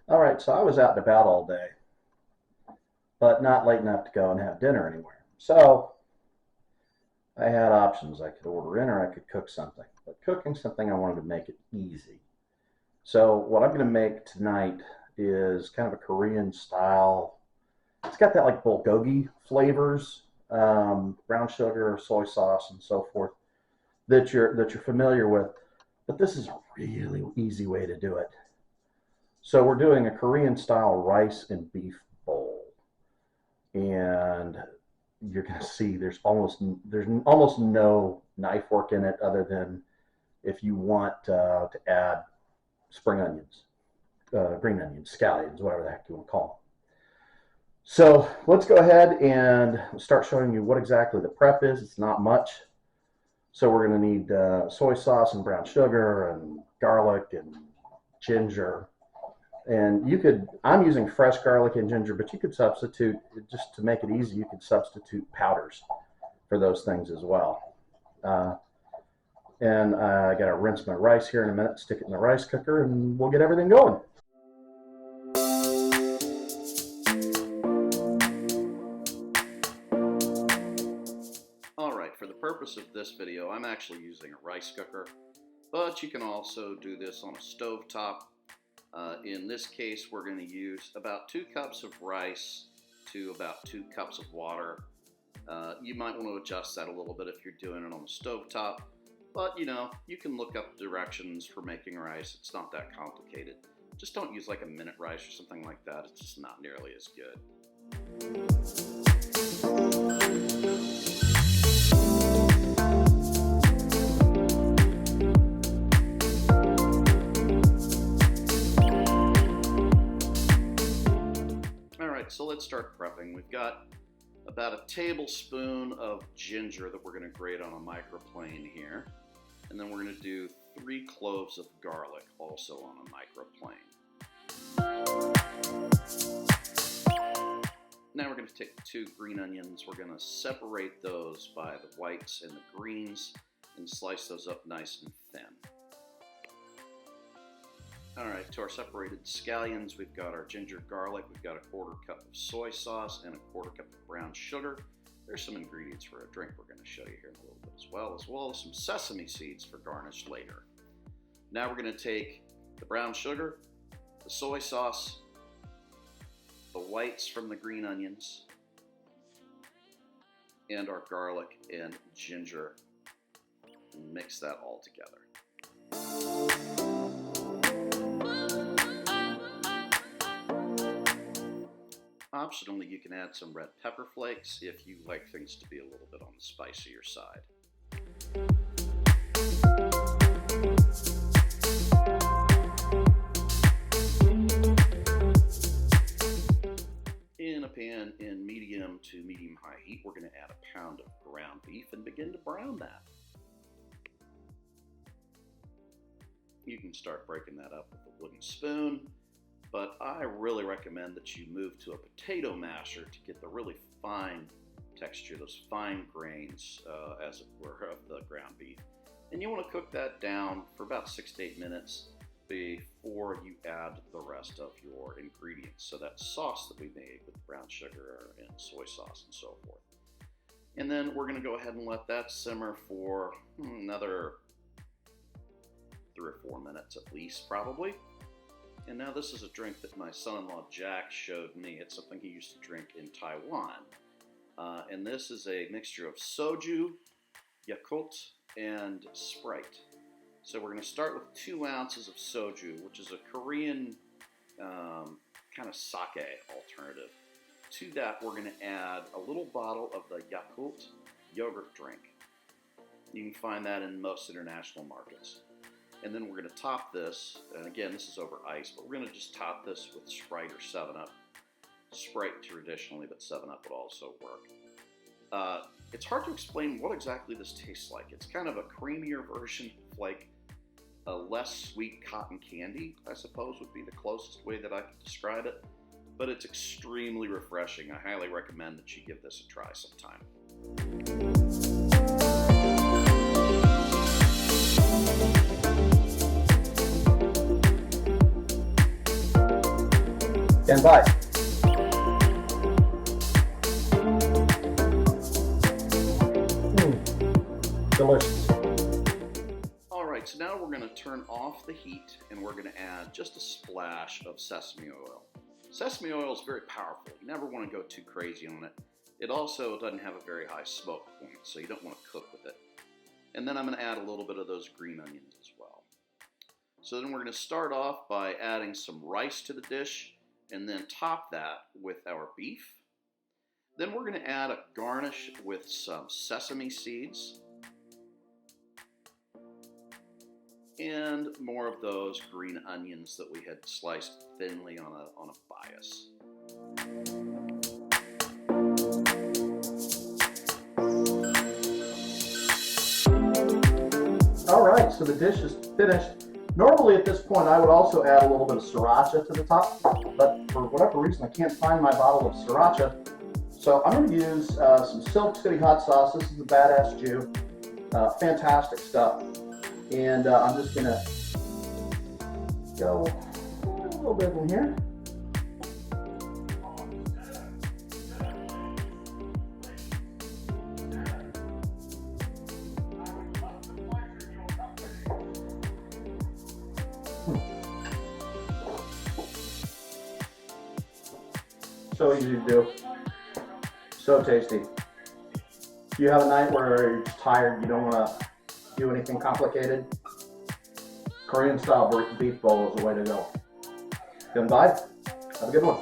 All right, so I was out and about all day, but not late enough to go and have dinner anywhere. So I had options. I could order in or I could cook something. But cooking something, I wanted to make it easy. So what I'm going to make tonight is kind of a Korean style. It's got that like bulgogi flavors, brown sugar, soy sauce, and so forth that you're familiar with. But this is a really easy way to do it. So we're doing a Korean style rice and beef bowl, and you're going to see there's almost no knife work in it other than if you want to add spring onions, green onions, scallions, whatever the heck you want to call them. So let's go ahead and start showing you what exactly the prep is. It's not much. So we're going to need soy sauce and brown sugar and garlic and ginger. And I'm using fresh garlic and ginger, but you could substitute, just to make it easy, you could substitute powders for those things as well. And I got to rinse my rice here in a minute, stick it in the rice cooker, and we'll get everything going. All right, for the purpose of this video, I'm actually using a rice cooker, but you can also do this on a stovetop. In this case, we're going to use about 2 cups of rice to about 2 cups of water. You might want to adjust that a little bit if you're doing it on the stovetop, but you can look up directions for making rice. It's not that complicated. Just don't use like a minute rice or something like that. It's just not nearly as good. So let's start prepping. We've got about a tablespoon of ginger that we're going to grate on a microplane here. And then we're going to do 3 cloves of garlic also on a microplane. Now we're going to take 2 green onions. We're going to separate those by the whites and the greens and slice those up nice and thin. All right, to our separated scallions, we've got our ginger garlic, we've got a 1/4 cup of soy sauce, and a 1/4 cup of brown sugar. There's some ingredients for a drink we're going to show you here in a little bit as well as some sesame seeds for garnish later. Now we're going to take the brown sugar, the soy sauce, the whites from the green onions, and our garlic and ginger, and mix that all together. Optionally, you can add some red pepper flakes if you like things to be a little bit on the spicier side. In a pan in medium to medium-high heat, we're going to add a pound of ground beef and begin to brown that. You can start breaking that up with a wooden spoon, but I really recommend that you move to a potato masher to get the really fine texture, those fine grains, as it were, of the ground beef. And you want to cook that down for about 6 to 8 minutes before you add the rest of your ingredients. So that sauce that we made with brown sugar and soy sauce and so forth. And then we're going to go ahead and let that simmer for another 3 or 4 minutes at least, probably. And now this is a drink that my son-in-law Jack showed me. It's something he used to drink in Taiwan. And this is a mixture of Soju, Yakut, and Sprite. So we're going to start with 2 ounces of Soju, which is a Korean kind of sake alternative. To that, we're going to add a little bottle of the Yakut yogurt drink. You can find that in most international markets. And then we're going to top this, and again, this is over ice, but we're going to just top this with Sprite or 7-Up. Sprite traditionally, but 7-Up would also work. It's hard to explain what exactly this tastes like. It's kind of a creamier version of like a less sweet cotton candy, I suppose would be the closest way that I could describe it. But it's extremely refreshing. I highly recommend that you give this a try sometime. Stand by. Delicious. All right, so now we're going to turn off the heat and we're going to add just a splash of sesame oil. Sesame oil is very powerful. You never want to go too crazy on it. It also doesn't have a very high smoke point, so you don't want to cook with it. And then I'm going to add a little bit of those green onions as well. So then we're going to start off by adding some rice to the dish and then top that with our beef. Then we're going to add a garnish with some sesame seeds and more of those green onions that we had sliced thinly on a bias. All right, so the dish is finished. Normally at this point I would also add a little bit of sriracha to the top, but for whatever reason I can't find my bottle of sriracha. So I'm going to use some Silk City hot sauce. This is the Badass Jew. Fantastic stuff. And I'm just going to go a little bit in here. So easy to do. So tasty. If you have a night where you're just tired, you don't want to do anything complicated, Korean style beef bowl is the way to go. Stand by. Have a good one.